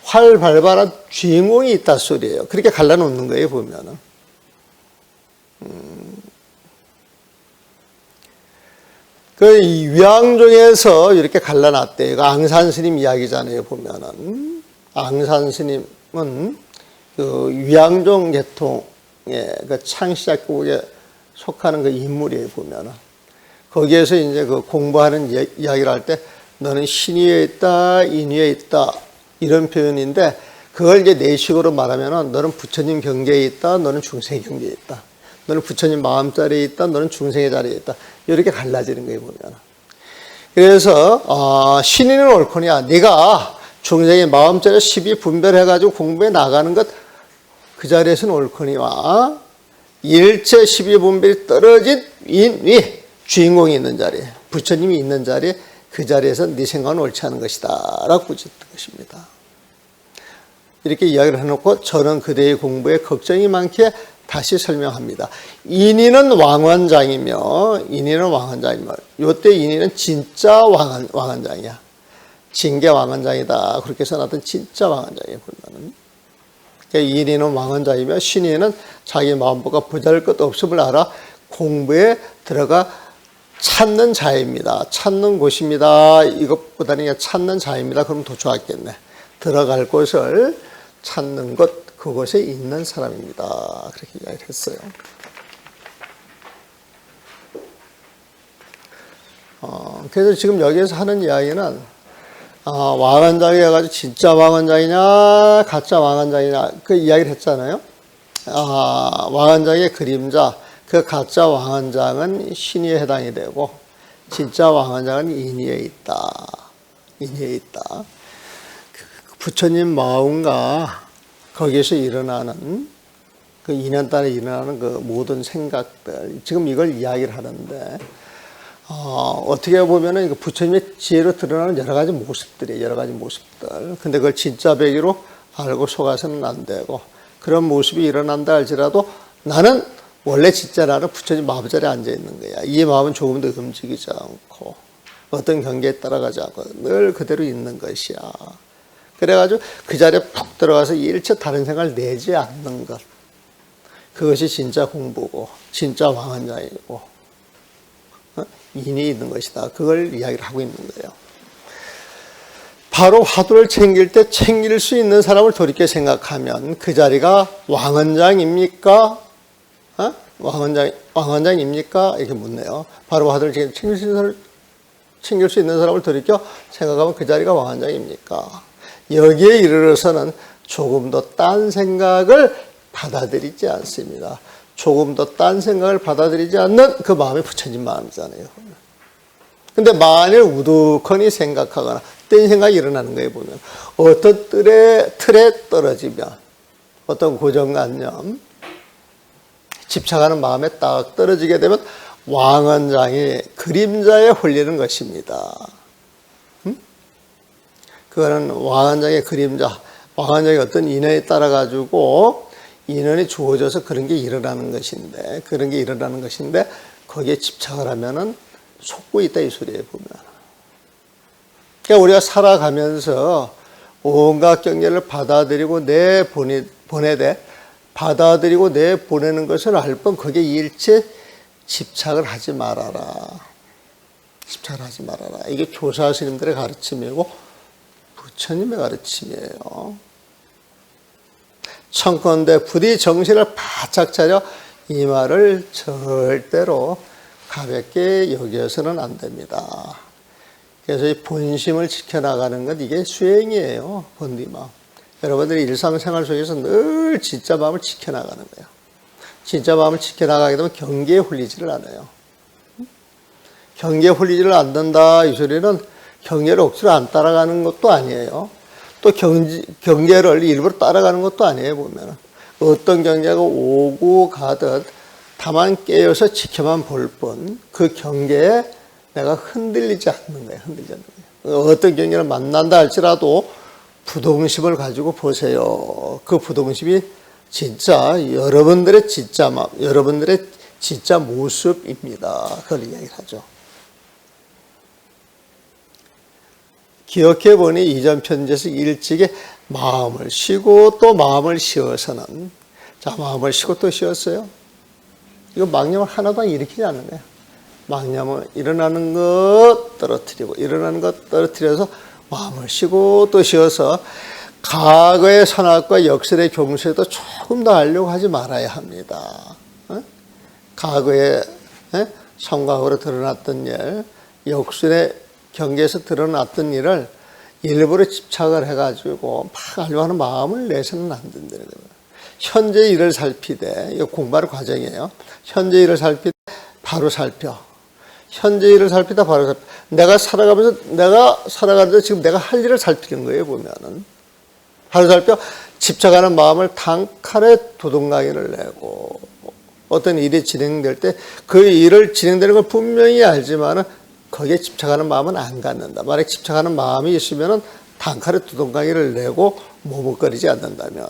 활발한 주인공이 있다 소리예요. 그렇게 갈라놓는 거예요, 보면은. 그 위양종에서 이렇게 갈라놨대요. 이거 앙산 스님 이야기잖아요, 보면은. 앙산 스님은 그 위양종 계통의 그 창시작국에 속하는 그 인물이에요, 보면은. 거기에서 이제 그 공부하는 이야기를 할 때 너는 신위에 있다, 인위에 있다, 이런 표현인데 그걸 이제 내식으로 말하면은 너는 부처님 경계에 있다, 너는 중생 경계에 있다. 너는 부처님 마음 자리에 있다. 너는 중생의 자리에 있다. 이렇게 갈라지는 거예요, 보면. 그래서 신인은 옳거냐. 네가 중생의 마음 자리에 십이 분별해가지고 공부해 나가는 것 그 자리에서는 옳거니와 일체 십이 분별이 떨어진 인위 주인공이 있는 자리에 부처님이 있는 자리에 그 자리에서 네 생각은 옳지 않은 것이다 라고 꾸짖는 것입니다. 이렇게 이야기를 해놓고 저는 그대의 공부에 걱정이 많기에 다시 설명합니다. 인인은 왕원장이며 요때 인인은 진짜 왕원장이야. 징계 왕원장이다. 그렇게 써놨던 진짜 왕원장이에요. 보면은. 그러니까 인인은 왕원장이며 신인은 자기 마음보가 보잘것 없음을 알아 공부에 들어가 찾는 자입니다. 찾는 곳입니다. 이것보다는 그냥 찾는 자입니다. 그럼 더 좋았겠네. 들어갈 곳을 찾는 것, 그곳에 있는 사람입니다. 그렇게 이야기를 했어요. 그래서 지금 여기에서 하는 이야기는 왕원장이 해가지고 진짜 왕원장이냐 가짜 왕원장이냐 그 이야기를 했잖아요. 왕원장의 그림자 그 가짜 왕원장은 신의에 해당이 되고 진짜 왕원장은 인의에 있다. 인의에 있다. 부처님 마음과 거기에서 일어나는 그 인연 따라 일어나는 그 모든 생각들 지금 이걸 이야기를 하는데 어떻게 보면은 부처님의 지혜로 드러나는 여러 가지 모습들이에요. 여러 가지 모습들. 근데 그걸 진짜 배기로 알고 속아서는 안 되고 그런 모습이 일어난다 할지라도 나는 원래 진짜 나는 부처님 마음 자리에 앉아 있는 거야. 이 마음은 조금도 움직이지 않고 어떤 경계에 따라가지 않고 늘 그대로 있는 것이야. 그래가지고 그 자리에 푹 들어가서 일체 다른 생각을 내지 않는 것. 그것이 진짜 공부고 진짜 왕원장이고 인이 있는 것이다. 그걸 이야기를 하고 있는 거예요. 바로 화두를 챙길 때 챙길 수 있는 사람을 돌이켜 생각하면 그 자리가 왕원장입니까? 왕원장입니까? 이렇게 묻네요. 바로 화두를 챙길 수 있는 사람을 돌이켜 생각하면 그 자리가 왕원장입니까? 여기에 이르러서는 조금 더 딴 생각을 받아들이지 않습니다. 조금 더 딴 생각을 받아들이지 않는 그 마음이 부처님 마음이잖아요. 근데 만일 우두커니 생각하거나 딴 생각이 일어나는 거에 보면 어떤 틀에 떨어지면 어떤 고정관념 집착하는 마음에 딱 떨어지게 되면 왕원장이 그림자에 홀리는 것입니다. 그거는 왕원장의 그림자, 왕원장의 어떤 인연에 따라 가지고 인연이 주어져서 그런 게 일어나는 것인데, 거기에 집착을 하면은 속고 있다 이 소리에 보면. 그러니까 우리가 살아가면서 온갖 경계를 받아들이고 받아들이고 내보내는 것을 알 뿐 거기에 일체 집착을 하지 말아라. 이게 조사 스님들의 가르침이고 부처님의 가르침이에요. 청컨대 부디 정신을 바짝 차려 이 말을 절대로 가볍게 여겨서는 안 됩니다. 그래서 이 본심을 지켜나가는 것 이게 수행이에요. 본디마. 여러분들이 일상생활 속에서 늘 진짜 마음을 지켜나가는 거예요. 진짜 마음을 지켜나가게 되면 경계에 홀리지를 않아요. 경계에 홀리지를 않는다 이 소리는 경계를 억지로 안 따라가는 것도 아니에요. 또 경계를 일부러 따라가는 것도 아니에요. 보면 어떤 경계가 오고 가듯 다만 깨어서 지켜만 볼 뿐 그 경계에 내가 흔들리지 않는 거예요. 어떤 경계를 만난다 할지라도 부동심을 가지고 보세요. 그 부동심이 진짜 여러분들의 진짜 마음, 여러분들의 진짜 모습입니다. 그걸 이야기를 하죠. 기억해 보니 이전 편지에서 일찍이 마음을 쉬고 또 마음을 쉬어서는 마음을 쉬고 또 쉬었어요. 이거 망념을 하나도 일으키지 않는 거예요. 망념은 일어나는 것 떨어뜨려서 마음을 쉬고 또 쉬어서 과거의 선악과 역설의 경수에도 조금 더 하려고 하지 말아야 합니다. 과거에 성과으로 드러났던 일, 역술의 경계에서 드러났던 일을 일부러 집착을 해가지고 막 하려고 하는 마음을 내서는 안 된다는 거예요. 현재 일을 살피되, 이거 공부하는 과정이에요. 현재 일을 살피되 바로 살펴. 현재 일을 살피다 바로 살펴. 내가 살아가는데 지금 내가 할 일을 살피는 거예요, 보면은. 바로 살펴 집착하는 마음을 단칼에 두동강이를 내고, 어떤 일이 진행될 때 그 일을 진행되는 걸 분명히 알지만은 거기에 집착하는 마음은 안 갖는다. 만약 집착하는 마음이 있으면은 단칼에 두동강이를 내고 머뭇거리지 않는다면,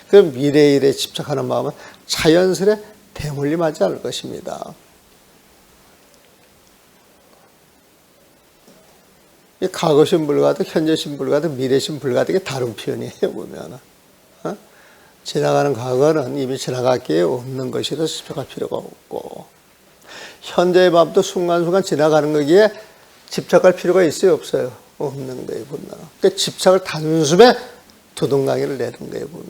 그럼 미래의 일에 집착하는 마음은 자연스레 대물림하지 않을 것입니다. 이 과거신 불가득, 현재신 불가득, 미래신 불가득이 다른 표현이에요, 보면은. 지나가는 과거는 이미 지나갔기에 없는 것이라서 집착할 필요가 없고, 현재의 마음도 순간순간 지나가는 거기에 집착할 필요가 있어요, 없어요? 없는 거예요, 보면. 그러니까 집착을 단숨에 두동강이를 내는 거예요, 보면.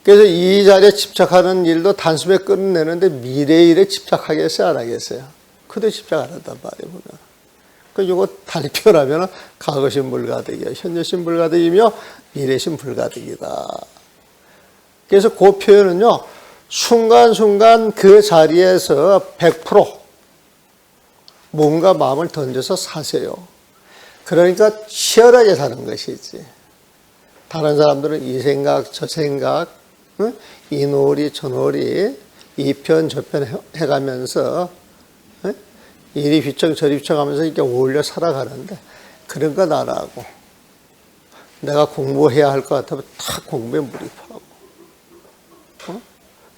그래서 이 자리에 집착하는 일도 단숨에 끝내는데 미래의 일에 집착하겠어요, 안 하겠어요? 그도 집착 안 한단 말이에요, 보면. 이거 달리 표현하면 과거신 불가득이야, 현재신 불가득이며 미래신 불가득이다. 그래서 그 표현은요, 순간순간 그 자리에서 100% 뭔가 마음을 던져서 사세요. 그러니까 치열하게 사는 것이지. 다른 사람들은 이 생각, 저 생각, 이 놀이, 저 놀이, 이 편, 저 편 해가면서 이리 휘청 저리 휘청 하면서 이렇게 어울려 살아가는데, 그런 건 안 하고, 내가 공부해야 할 것 같으면 탁 공부에 몰입하고,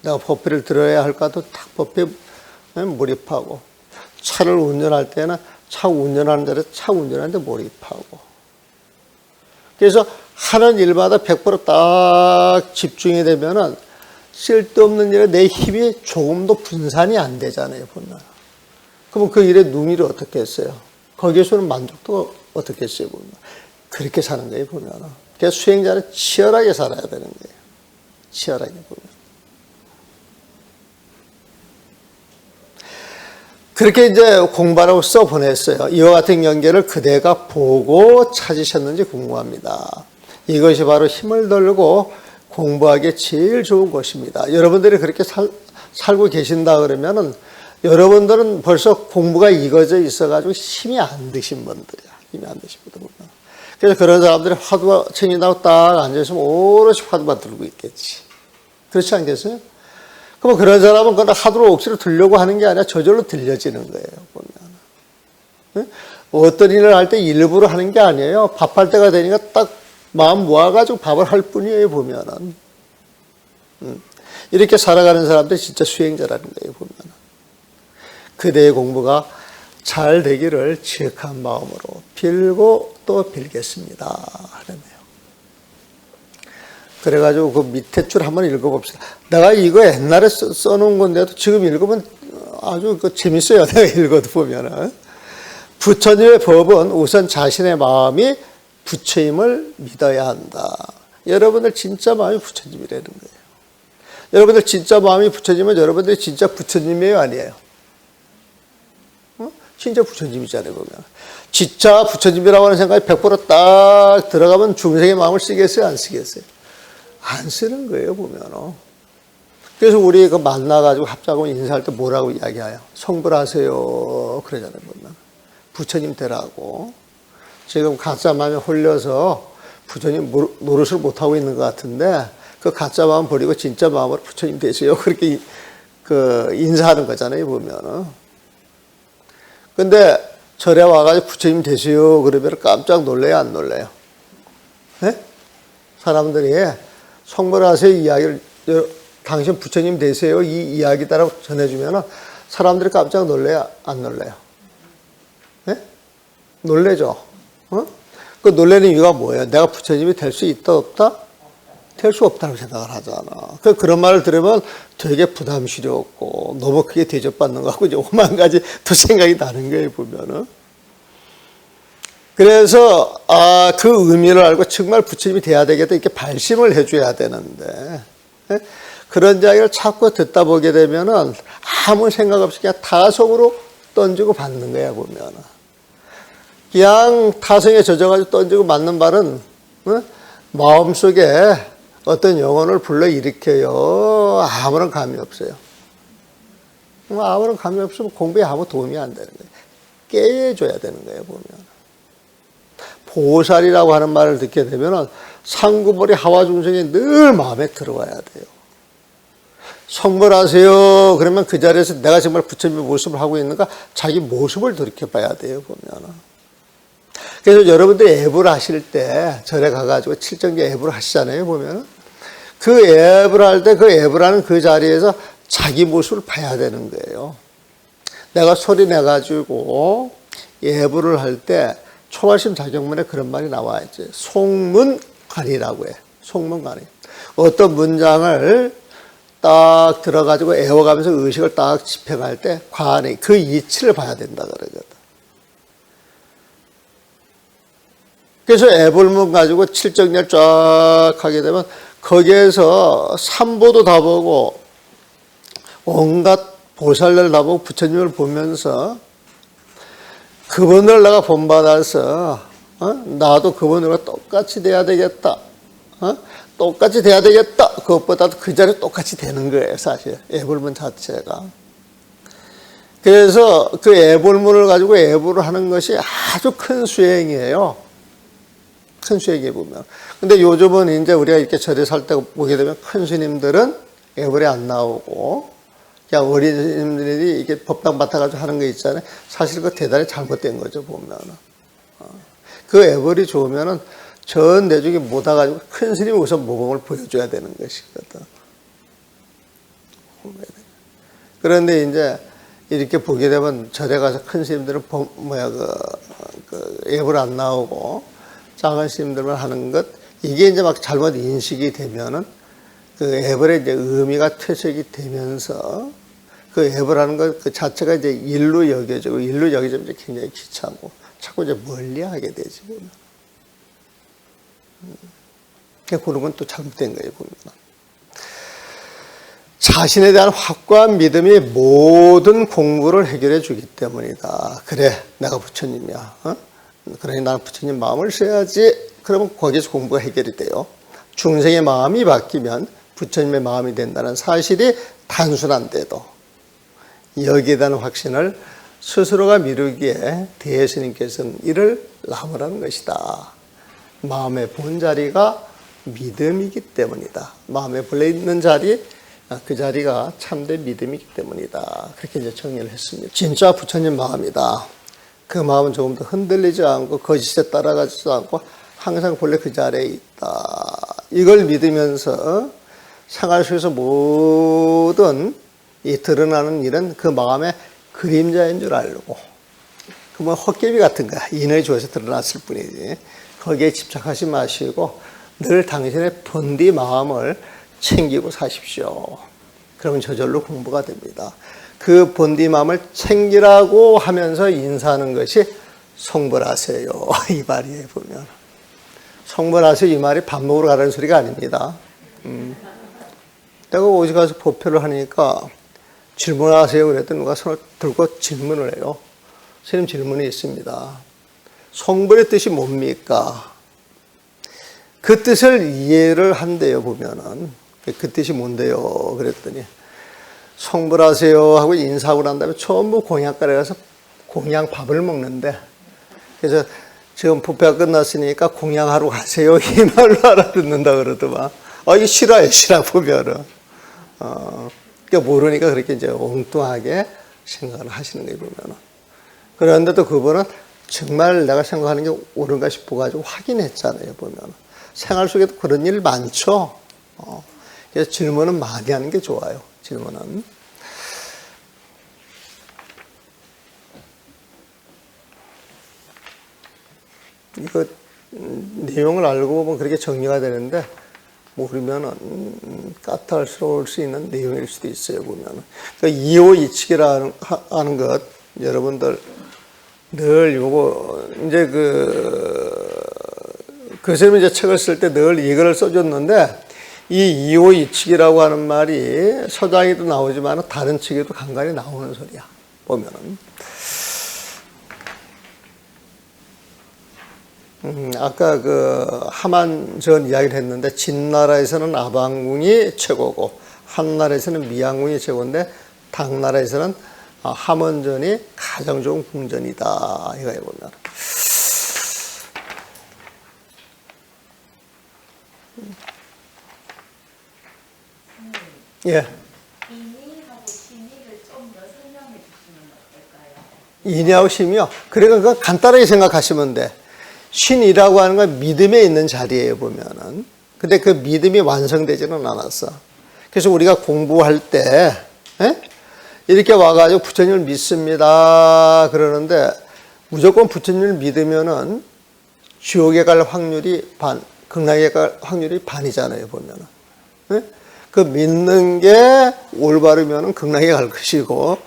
내가 법회를 들어야 할 것 같으면 탁 법회에 몰입하고, 차를 운전할 때는 차 운전하는 자리에 차 운전하는 데 몰입하고. 그래서 하는 일마다 100%딱 집중이 되면은 쓸데없는 일에 내 힘이 조금도 분산이 안 되잖아요, 보면. 그러면 그 일에 눈이를 어떻게 했어요? 거기에서는 만족도가 어떻게 했어요, 보면. 그렇게 사는 거예요, 보면. 그래서 수행자는 치열하게 살아야 되는 거예요. 치열하게 보면. 그렇게 이제 공부하라고 써보냈어요. 이와 같은 연계를 그대가 보고 찾으셨는지 궁금합니다. 이것이 바로 힘을 들고 공부하기에 제일 좋은 것입니다. 여러분들이 그렇게 살고 계신다 그러면은 여러분들은 벌써 공부가 익어져 있어가지고 힘이 안 드신 분들이야. 힘이 안 드신 분들. 그래서 그런 사람들이 화두가 챙긴다고 딱 앉아있으면 오롯이 화두만 들고 있겠지. 그렇지 않겠어요? 그럼 그런 사람은 그냥 화두를 억지로 들려고 하는 게 아니라 저절로 들려지는 거예요, 보면. 어떤 일을 할 때 일부러 하는 게 아니에요. 밥할 때가 되니까 딱 마음 모아가지고 밥을 할 뿐이에요, 보면은. 이렇게 살아가는 사람들이 진짜 수행자라는 거예요, 보면은. 그대의 공부가 잘 되기를 지극한 마음으로 빌고 또 빌겠습니다. 그러네요. 그래가지고 그 밑에 줄 한번 읽어봅시다. 내가 이거 옛날에 써놓은 건데도 지금 읽으면 아주 재밌어요. 내가 읽어도 보면은. 부처님의 법은 우선 자신의 마음이 부처임을 믿어야 한다. 여러분들 진짜 마음이 부처님이라는 거예요. 여러분들 진짜 마음이 부처님은 여러분들이 진짜 부처님이에요, 아니에요? 진짜 부처님이잖아요, 보면. 진짜 부처님이라고 하는 생각이 100%딱 들어가면 중생의 마음을 쓰겠어요, 안 쓰겠어요? 안 쓰는 거예요, 보면. 그래서 우리 그 만나가지고 합작하고 인사할 때 뭐라고 이야기해요? 성불하세요. 그러잖아요, 보면. 부처님 되라고. 지금 가짜 마음에 홀려서 부처님 노릇을 못하고 있는 것 같은데, 그 가짜 마음 버리고 진짜 마음으로 부처님 되세요. 그렇게 인사하는 거잖아요, 보면은. 근데 절에 와가지고 부처님 되세요. 그러면 깜짝 놀래요, 안 놀래요? 네? 사람들이 성불하세요 이야기를, 당신 부처님 되세요 이 이야기 따라 전해주면 사람들이 깜짝 놀래요, 안 놀래요? 네? 놀래죠? 그 놀라는 이유가 뭐예요? 내가 부처님이 될 수 있다, 없다? 될 수 없다고 생각을 하잖아. 그런 말을 들으면 되게 부담스럽고 너무 크게 대접받는 것 같고 이제 오만 가지 또 생각이 나는 거예요, 보면은. 그래서 그 의미를 알고 정말 부처님이 돼야 되겠다 이렇게 발심을 해줘야 되는데, 그런 이야기를 자꾸 듣다 보게 되면은 아무 생각 없이 그냥 타성으로 던지고 받는 거야, 보면은. 그냥 타성에 젖어가지고 던지고 맞는 말은 마음속에 어떤 영혼을 불러일으켜요. 아무런 감이 없어요. 아무런 감이 없으면 공부에 아무 도움이 안 되는 거예요. 깨줘야 되는 거예요, 보면. 보살이라고 하는 말을 듣게 되면 상구벌이 하와중생이 늘 마음에 들어와야 돼요. 성불하세요. 그러면 그 자리에서 내가 정말 부처님의 모습을 하고 있는가? 자기 모습을 돌이켜봐야 돼요, 보면. 그래서 여러분들 애불 하실 때 절에 가가지고 칠정계 애불 하시잖아요, 보면. 그 애불 할 때 그 애불하는 그 자리에서 자기 모습을 봐야 되는 거예요. 내가 소리 내가지고 애불을 할 때 초발심 자격문에 그런 말이 나와야지. 송문관이라고 해. 송문관이. 어떤 문장을 딱 들어가지고 애워가면서 의식을 딱 집행할 때 관이 그 이치를 봐야 된다 그러거든. 그래서 애불문 가지고 칠정렬 쫙 하게 되면 거기에서 삼보도 다 보고 온갖 보살들 다 보고 부처님을 보면서 그분을 내가 본받아서 나도 그분으로 똑같이 돼야 되겠다. 똑같이 돼야 되겠다. 그것보다도 그 자리에 똑같이 되는 거예요, 사실. 애불문 자체가. 그래서 그 애불문을 가지고 애불을 하는 것이 아주 큰 수행이에요. 큰 수행이 보면. 근데 요즘은 이제 우리가 이렇게 절에 살 때 보게 되면 큰 스님들은 애불에 안 나오고, 그냥 어린 스님들이 이렇게 법당 맡아가지고 하는 거 있잖아요. 사실 그거 대단히 잘못된 거죠, 보면. 그 애벌이 좋으면은 전 내중에 못 와가지고 큰 스님이 우선 모범을 보여줘야 되는 것이거든. 그런데 이제 이렇게 보게 되면 절에 가서 큰 스님들은 애벌 안 나오고 작은 스님들만 하는 것, 이게 이제 막 잘못 인식이 되면은 그 애벌의 이제 의미가 퇴색이 되면서 그 애벌하는 것 그 자체가 이제 일로 여겨지고 일로 여겨지면 이제 굉장히 귀찮고 자꾸 이제 멀리하게 되지 보면. 그런 건 또 잘못된 거예요, 보면. 자신에 대한 확고한 믿음이 모든 공부를 해결해 주기 때문이다. 그래, 내가 부처님이야. 그러니 나는 부처님 마음을 써야지. 그러면 거기서 공부가 해결이 돼요. 중생의 마음이 바뀌면 부처님의 마음이 된다는 사실이 단순한데도 여기에 대한 확신을 스스로가 미루기에 대스님께서는 이를 나무라는 것이다. 마음의 본자리가 믿음이기 때문이다. 마음에 본래 있는 자리, 그 자리가 참된 믿음이기 때문이다. 그렇게 이제 정리를 했습니다. 진짜 부처님 마음이다. 그 마음은 조금 더 흔들리지 않고 거짓에 따라가지도 않고 항상 본래 그 자리에 있다. 이걸 믿으면서 생활 속에서 모든 이 드러나는 일은 그 마음의 그림자인 줄 알고, 그 뭐 헛개비 같은 거야. 인의 주어서 드러났을 뿐이지. 거기에 집착하지 마시고 늘 당신의 본디 마음을 챙기고 사십시오. 그러면 저절로 공부가 됩니다. 그 본디 마음을 챙기라고 하면서 인사하는 것이 성불하세요. 이 말이에요, 보면. 성불하세요. 이 말이 밥 먹으러 가라는 소리가 아닙니다. 내가 어디 가서 법회를 하니까 질문하세요. 그랬더니 누가 손을 들고 질문을 해요. 선생님 질문이 있습니다. 성불의 뜻이 뭡니까? 그 뜻을 이해를 한대요, 보면은. 그 뜻이 뭔데요? 그랬더니 성불하세요 하고 인사하고 난 다음에 전부 공양가에 가서 공양밥을 먹는데, 그래서 지금 법회가 끝났으니까 공양하러 가세요. 이 말로 알아듣는다 그러더만. 이게 실화예요, 실화 보면은. 그러니까 모르니까 그렇게 이제 엉뚱하게 생각을 하시는 거예요, 보면은. 그런데도 그분은 정말 내가 생각하는 게 옳은가 싶어가지고 확인했잖아요, 보면은. 생활 속에도 그런 일 많죠. 그래서 질문은 많이 하는 게 좋아요, 질문은. 이거 내용을 알고 보면 그렇게 정리가 되는데 모르면은 까탈스러울 수 있는 내용일 수도 있어요, 보면은. 그러니까 이오이측이라는 하는 것, 여러분들 늘 요거 이제 그 선생님이 이제 책을 쓸 때 늘 이거를 써줬는데, 이 이오이측이라고 하는 말이 서장에도 나오지만 다른 책에도 간간히 나오는 소리야, 보면은. 아까 그 하만전 이야기를 했는데 진나라에서는 아방궁이 최고고 한나라에서는 미양궁이 최고인데 당나라에서는 함원전이 가장 좋은 궁전이다. 이거 해보면. 예. 인이하고 신이를 좀 더 설명해 주시면 어떨까요? 인이하고 신이요? 그러니까 간단하게 생각하시면 돼. 신이라고 하는 건 믿음에 있는 자리예요, 보면은. 근데 그 믿음이 완성되지는 않았어. 그래서 우리가 공부할 때, 이렇게 와가지고 부처님을 믿습니다. 그러는데 무조건 부처님을 믿으면은 지옥에 갈 확률이 반, 극락에 갈 확률이 반이잖아요, 보면은. 그 믿는 게 올바르면은 극락에 갈 것이고,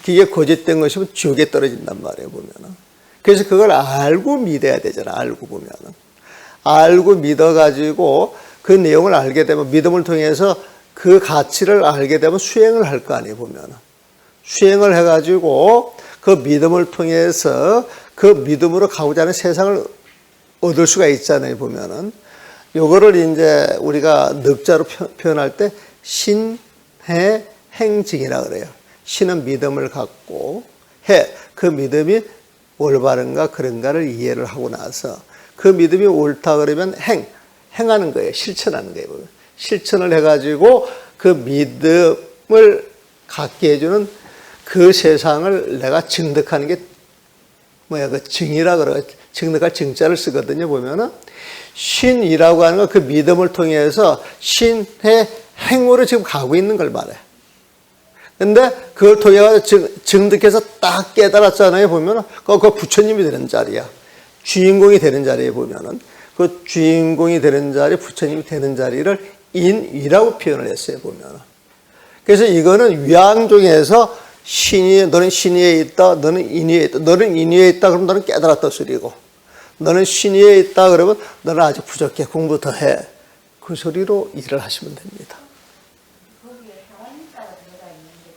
그게 거짓된 것이면 지옥에 떨어진단 말이에요, 보면은. 그래서 그걸 알고 믿어야 되잖아, 알고 보면은. 알고 믿어가지고 그 내용을 알게 되면, 믿음을 통해서 그 가치를 알게 되면 수행을 할 거 아니에요, 보면은. 수행을 해가지고 그 믿음을 통해서 그 믿음으로 가고자 하는 세상을 얻을 수가 있잖아요, 보면은. 요거를 이제 우리가 넉자로 표현할 때 신해행증이라 그래요. 신은 믿음을 갖고 그 믿음이 올바른가 그런가를 이해를 하고 나서 그 믿음이 옳다 그러면 행하는 거예요. 실천하는 거예요. 실천을 해가지고 그 믿음을 갖게 해주는 그 세상을 내가 증득하는 게 그 증이라 그래요. 증득할 증자를 쓰거든요. 보면은 신이라고 하는 건 그 믿음을 통해서 신의 행으로 지금 가고 있는 걸 말해요. 근데 그걸 통해 증득해서 딱 깨달았잖아요. 보면은 그 부처님이 되는 자리야. 주인공이 되는 자리에 보면은 그 주인공이 되는 자리, 부처님이 되는 자리를 인위라고 표현을 했어요. 보면은. 그래서 이거는 위안 중에서 너는 신위에 있다, 너는 인위에 있다. 너는 인위에 있다 그러면 너는 깨달았다 소리고, 너는 신위에 있다 그러면 너는 아직 부족해, 공부 더 해. 그 소리로 일을 하시면 됩니다. 거기에 상황자가 들어가 있는데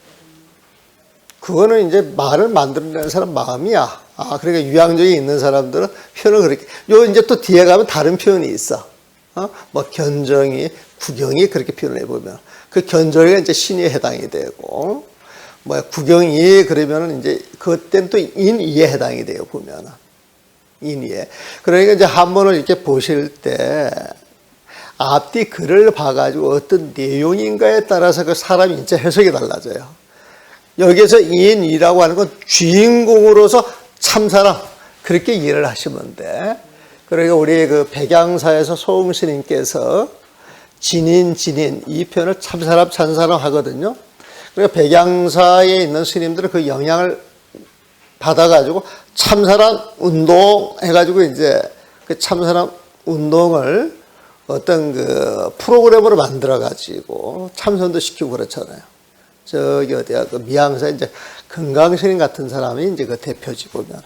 그거는 이제 말을 만들어내는 사람 마음이야. 그러니까 유양정이 있는 사람들은 표현을 그렇게. 이제 또 뒤에 가면 다른 표현이 있어. 뭐 견정이, 구경이 그렇게 표현을 해보면. 그 견정이가 이제 신위에 해당이 되고, 구경이 그러면은 이제 그때는 또 인위에 해당이 돼요, 보면은. 인위에. 그러니까 이제 한번을 이렇게 보실 때 앞뒤 글을 봐가지고 어떤 내용인가에 따라서 그 사람이 이제 해석이 달라져요. 여기서 인위라고 하는 건 주인공으로서 참사람, 그렇게 이해를 하시면 돼. 그러니까 우리 그 백양사에서 소흥스님께서 진인 이 표현을 참사람, 찬사람 하거든요. 그러니까 백양사에 있는 스님들은 그 영향을 받아가지고 참사람 운동 해가지고 이제 그 참사람 운동을 어떤 그 프로그램으로 만들어가지고 참선도 시키고 그렇잖아요. 저기 어디야, 그 미양사 이제 금강스님 같은 사람이 이제 그 대표지 보면.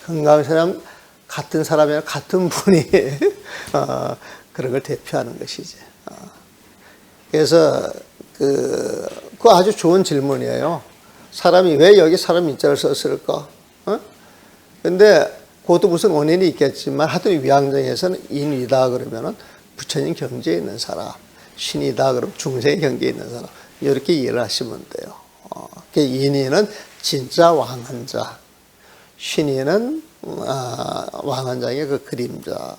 금강스님 같은 사람이랑 같은 분이 그런 걸 대표하는 것이지. 그래서 그거 아주 좋은 질문이에요. 사람이 왜 여기 사람 인자를 썼을까? 근데 그것도 무슨 원인이 있겠지만 하여튼 위양정에서는 인이다 그러면은 부처님 경지에 있는 사람, 신이다 그러면 중생의 경지에 있는 사람, 이렇게 이해를 하시면 돼요. 인이는 진짜 왕한자, 신이는 왕한자의 그 그림자.